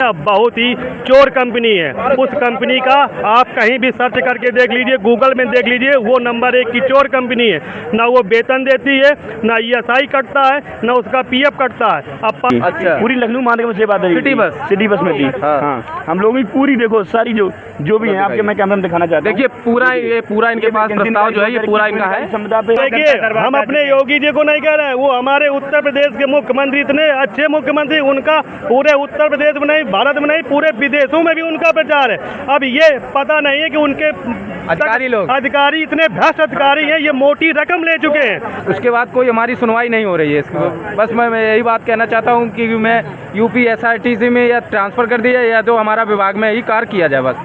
बहुत ही चोर कंपनी है। उस कंपनी का आप कहीं भी सर्च करके देख लीजिए, गूगल में देख लीजिए, वो नंबर 1 की चोर कंपनी है। ना वो वेतन देती है, ना ESI कटता है, ना उसका PF कटता है। अब अच्छा, पूरी लखनऊ महानगर में सेवा दे सिटी बस में थी। हाँ, हम लोगों की पूरी देखो सारी जो भी है आपके मैं कैमरा में दिखाना चाहता हूँ। देखिए पूरा इनके पास प्रस्ताव जो है ये पूरा इनका है। देखिए, हम अपने योगी जी को नहीं कह रहे हैं, वो हमारे उत्तर प्रदेश के मुख्यमंत्री, इतने अच्छे मुख्यमंत्री, उनका पूरे उत्तर प्रदेश में नहीं, भारत में नहीं, पूरे विदेशों में भी उनका प्रचार है। अब ये पता नहीं है कि उनके अधिकारी इतने भ्रष्ट अधिकारी हैं, ये मोटी रकम ले चुके हैं। उसके बाद कोई हमारी सुनवाई नहीं हो रही है बस मैं यही बात कहना चाहता हूँ कि मैं UP SRTC में या ट्रांसफ़र कर दिया या तो हमारा विभाग में ही कार्य किया जाए बस।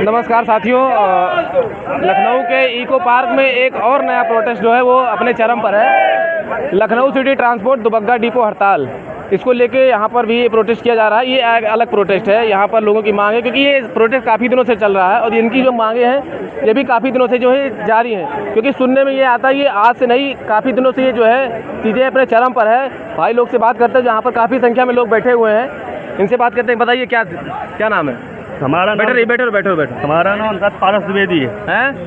नमस्कार साथियों, लखनऊ के इको पार्क में एक और नया प्रोटेस्ट जो है वो अपने चरम पर है। Lucknow city transport Dubagga depot हड़ताल, इसको लेके यहाँ पर भी ये प्रोटेस्ट किया जा रहा है। ये एक अलग प्रोटेस्ट है, यहाँ पर लोगों की मांग है क्योंकि ये प्रोटेस्ट काफ़ी दिनों से चल रहा है और इनकी जो मांगे हैं ये भी काफ़ी दिनों से जो है जारी हैं। क्योंकि सुनने में ये आता है ये आज से नहीं, काफ़ी दिनों से ये जो है चीज़ें अपने चरम पर है। भाई लोग से बात करते हैं, जहाँ पर काफ़ी संख्या में लोग बैठे हुए हैं, इनसे बात करते हैं। बताइए क्या नाम है? हमारा बैठो। हमारा नाम सर पारस द्विवेदी है।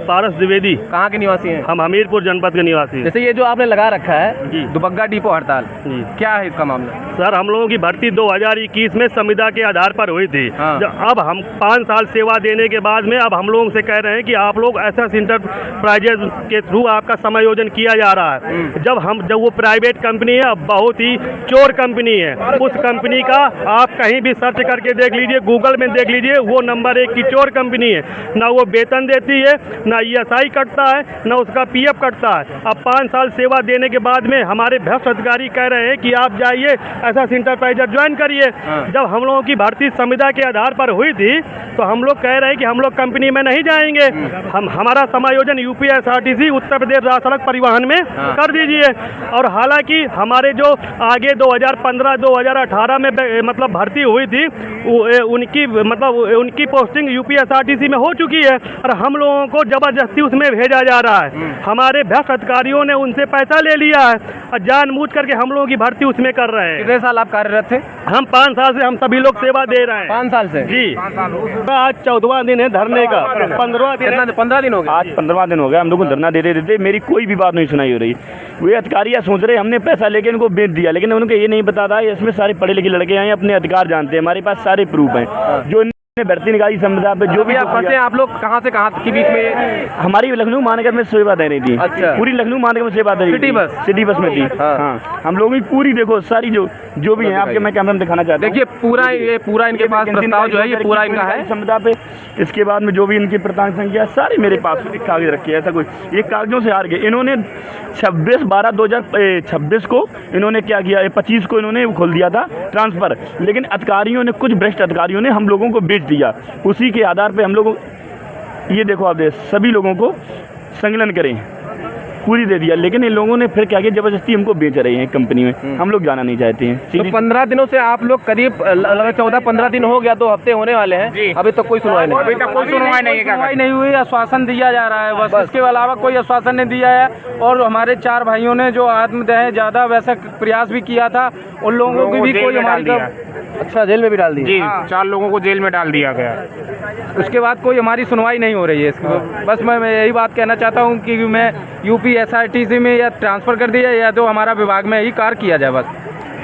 पारस द्विवेदी। कहाँ के निवासी हैं? हम हमीरपुर जनपद के निवासी हैं। जैसे ये जो आपने लगा रखा है जी, दुबग्गा डिपो हड़ताल, जी, क्या है इसका मामला? सर हम लोगों की भर्ती 2021 में संविदा के आधार पर हुई थी। अब हम 5 साल सेवा देने के बाद में अब हम लोगों से कह रहे हैं कि आप लोग एसएस इंटरप्राइजेज के थ्रू आपका समायोजन किया जा रहा है। जब वो प्राइवेट कंपनी है, बहुत ही चोर कंपनी है। उस कंपनी का आप कहीं भी सर्च करके देख लीजिए, गूगल में देख लीजिए, वो नंबर 1 की चोर कंपनी है। ना वो वेतन देती है, ना ESI कटता है, ना उसका PF कटता है। अब 5 साल सेवा देने के बाद में हमारे भ्रष्ट अधिकारी कह रहे हैं कि आप जाइए एसएस इंटरप्राइजर ज्वाइन करिए। जब हम लोगों की भर्ती संविदा के आधार पर हुई थी तो हम लोग कह रहे हैं कि हम लोग कंपनी में नहीं जाएंगे, हमारा समायोजन UP SRTC उत्तर प्रदेश राज्य सड़क परिवहन में कर दीजिए। और हालांकि हमारे जो आगे 2015-2018 में मतलब भर्ती हुई थी उनकी पोस्टिंग UP SRTC में हो चुकी है और हम लोगों को जबरदस्ती उसमें भेजा जा रहा है। हमारे भ्रष्ट अधिकारियों ने उनसे पैसा ले लिया है और जानबूझ करके हम लोगों की भर्ती उसमें कर रहे हैं। कितने साल आप कार्यरत थे? हम 5 साल से हम सभी लोग सेवा दे रहे हैं। 5 साल से? जी। आज 14वां दिन है धरने का। 15 दिन हो गए। आज 15वां दिन हो गया हम लोग को धरना देते देते। मेरी कोई भी बात नहीं सुनाई हो रही। वे अधिकारी सोच रहे हमने पैसा लेके इनको बेच दिया, लेकिन उनको ये नहीं बता था इसमें सारे पढ़े लिखे लड़के हैं, अपने अधिकार जानते हैं, हमारे पास सारे प्रूफ हैं। जो भर्ती निकाली संविदा पे जो भी आप फंसे, आप लोग कहाँ से कहाँ के बीच में? हमारी लखनऊ महानगर में सेवा दे रही थी। अच्छा, पूरी लखनऊ महानगर में सेवा दे रही थी। सिटी बस में थी। हाँ, हम लोगों की पूरी देखो सारी जो भी है आपके मैं कैमरा में दिखाना चाहता हूँ। देखिए पूरा इनके पास प्रस्ताव जो है ये पूरा इनका है संविदा पे। इसके बाद में जो भी इनकी प्रतांग संख्या सारी मेरे पास कागज रखे, ऐसा कोई ये कागजों से हार गए। इन्होंने 26/12/2026 को इन्होंने क्या किया, 25 को इन्होंने खोल दिया था ट्रांसफ़र, लेकिन अधिकारियों ने, कुछ भ्रष्ट अधिकारियों ने हम लोगों को बेच दिया। उसी के आधार पे हम लोगों ये देखो आप सभी लोगों को संकलन करें पूरी दे दिया, लेकिन इन लोगों ने फिर क्या किया, जबरदस्ती हमको बेच रहे हैं कंपनी में। हम लोग जाना नहीं चाहते हैं। तो 15 दिनों से आप लोग करीब 14-15 दिन हो गया, 2 हफ्ते होने वाले हैं, अभी तक कोई सुनवाई नहीं। अभी तक कोई सुनवाई नहीं हुई। आश्वासन दिया जा रहा है बस, इसके अलावा कोई आश्वासन नहीं दिया है। और हमारे 4 भाइयों ने जो आत्मदह ज़्यादा वैसा प्रयास भी किया था, उन लोगों की भी कोई हमारी अच्छा जेल में भी डाल दी जी। 4 लोगों को जेल में डाल दिया गया। उसके बाद कोई हमारी सुनवाई नहीं हो रही है बस मैं यही बात कहना चाहता हूँ कि मैं UP SRTC में या ट्रांसफ़र कर दिया या तो हमारा विभाग में ही कार्य किया जाए बस।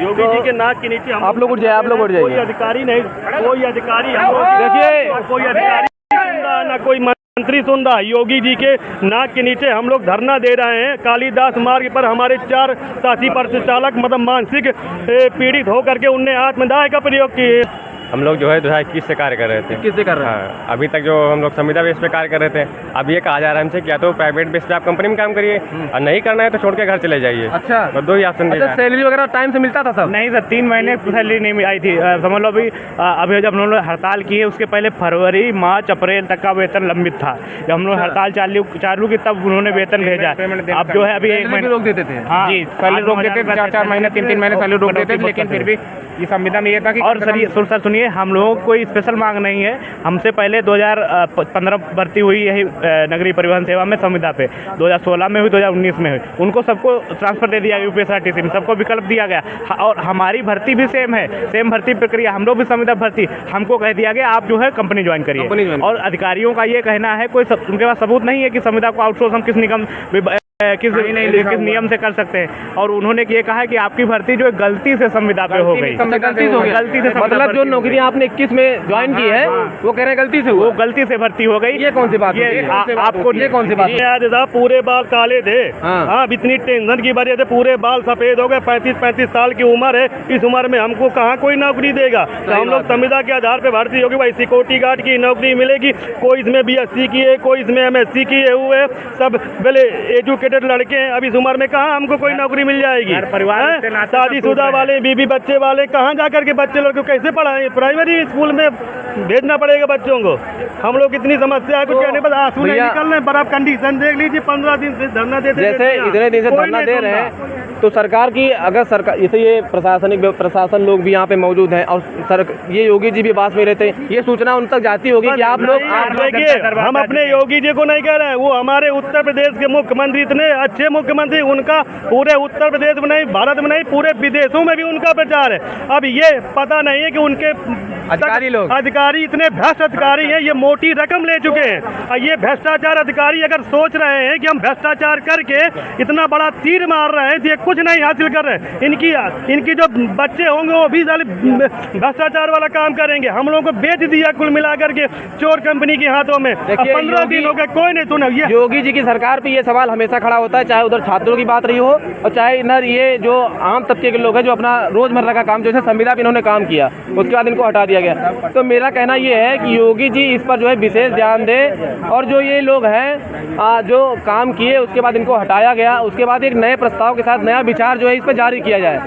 योगी जी के नाक के नीचे आप लोग उठ जाइए, आप लोग उठ जाइए। कोई अधिकारी नहीं, कोई अधिकारी देखिए, कोई अधिकारी सुन रहा ना कोई मंत्री सुन रहा। योगी जी के नाक के नीचे हम लोग धरना दे रहे हैं। कालीदास मार्ग पर हमारे 4 साथी परिचालक मतलब मानसिक पीड़ित होकर के उनने आत्मदाह का प्रयोग किए। हम लोग जो है 2021 से कार्य कर रहे थे। किससे कर रहे हैं? हाँ, अभी तक जो हम लोग संविदा बेस पे कार्य कर रहे थे, अब ये कहा जा रहा है हमसे क्या तो प्राइवेट बेस पे आप कंपनी में काम करिए और नहीं करना है तो छोड़ के घर चले जाइए। अच्छा, बस 2 ही ऑप्शन दिया है। सैलरी वगैरह टाइम से मिलता था सब? नहीं सर, 3 महीने सैलरी नहीं आई थी। समझ लो अभी जब हम लोग हड़ताल की है उसके पहले फरवरी, मार्च, अप्रैल तक का वेतन लंबित था। जब हम लोग हड़ताल चालू की तब उन्होंने वेतन भेजा। अब जो है अभी 1 महीने रोक देते थे। हाँ जी, सैलरी रोक देते थे, 4-4 महीने 3-3 महीने सैलरी रोक देते थे। लेकिन फिर भी ये संविदा में ये था कि और सर सुनिए, देखिए हम लोगों को कोई स्पेशल मांग नहीं है। हमसे पहले 2015 भर्ती हुई यही नगरीय परिवहन सेवा में संविदा पे, 2016 में हुई, 2019 में हुई। उनको सबको ट्रांसफ़र दे दिया यूपीएसआरटीसी में, सबको विकल्प दिया गया और हमारी भर्ती भी सेम है, सेम भर्ती प्रक्रिया। हम लोग भी संविदा भर्ती, हमको कह दिया गया आप जो है कंपनी ज्वाइन करिए। और अधिकारियों का ये कहना है, कोई उनके पास सबूत नहीं है कि संविदा को आउटसोर्स हम किस निगम किस नियम से कर सकते हैं। और उन्होंने ये कहा है कि आपकी भर्ती जो है गलती से संविदा पे हो गई, गलती से मतलब जो नौकरी आपने 21 में ज्वाइन की है वो कह रहे हैं गलती से, वो गलती से भर्ती हो गई। ये कौन सी बात है? आपको ये कौन सी बात है? याद था पूरे बाल काले थे, हाँ इतनी टेंशन की वजह से पूरे बाल सफेद हो गए। 35 साल की उम्र है, इस उम्र में हमको कहाँ कोई नौकरी देगा। तो हम लोग संविदा के आधार पर भर्ती होगी, भाई सिक्योरिटी गार्ड की नौकरी मिलेगी। कोई इसमें BSc की है, कोई इसमें MSc किए हुए, सब पहले एजुकेटेड लड़के हैं। अब इस उम्र में कहाँ हमको कोई नौकरी मिल जाएगी। परिवार शादीशुदा वाले, बीबी बच्चे वाले कहाँ जाकर के बच्चे लोग को कैसे पढ़ाएं? प्राइमरी स्कूल में भेजना पड़ेगा बच्चों को। हम लोग इतनी समस्या है, कुछ कहने पर आंसू नहीं निकल रहे। पर आप कंडीशन देख लीजिए, 15 दिन से धरना देते, जैसे इतने दिन से धरना दे रहे हैं, तो सरकार की अगर सरकार जैसे ये प्रशासन लोग भी यहाँ पे मौजूद हैं और ये योगी जी भी पास में रहते हैं, ये सूचना उन तक जाती होगी कि आप लोग देखिए, हम अपने योगी जी को नहीं कह रहे हैं, वो हमारे उत्तर प्रदेश के मुख्यमंत्री इतने अच्छे मुख्यमंत्री, उनका पूरे उत्तर प्रदेश में नहीं, भारत में नहीं, पूरे विदेशों में भी उनका प्रचार है। अब ये पता नहीं है कि उनके अधिकारी इतने भ्रष्ट अधिकारी हैं, ये मोटी रकम ले चुके हैं। और ये भ्रष्टाचार अधिकारी अगर सोच रहे हैं कि हम भ्रष्टाचार करके इतना बड़ा तीर मार रहे हैं तो ये कुछ नहीं हासिल कर रहे हैं। इनकी जो बच्चे होंगे वो भी भ्रष्टाचार वाला काम करेंगे। हम लोगों को बेच दिया कुल मिला करके चोर कंपनी के हाथों में। 15 दिन हो गए, कोई नहीं सुना। योगी जी की सरकार पे ये सवाल हमेशा खड़ा होता है, चाहे उधर छात्रों की बात रही हो और चाहे इधर ये जो आम तबके के लोग हैं जो अपना रोजमर्रा का काम, जैसे संविदा पे इन्होंने काम किया उसके बाद इनको हटा दिया गया। तो मेरा कहना ये है कि योगी जी इस पर जो है विशेष ध्यान दे और जो ये लोग हैं जो काम किए उसके बाद इनको हटाया गया, उसके बाद एक नए प्रस्ताव के साथ नया विचार जो है इस पर जारी किया जाए।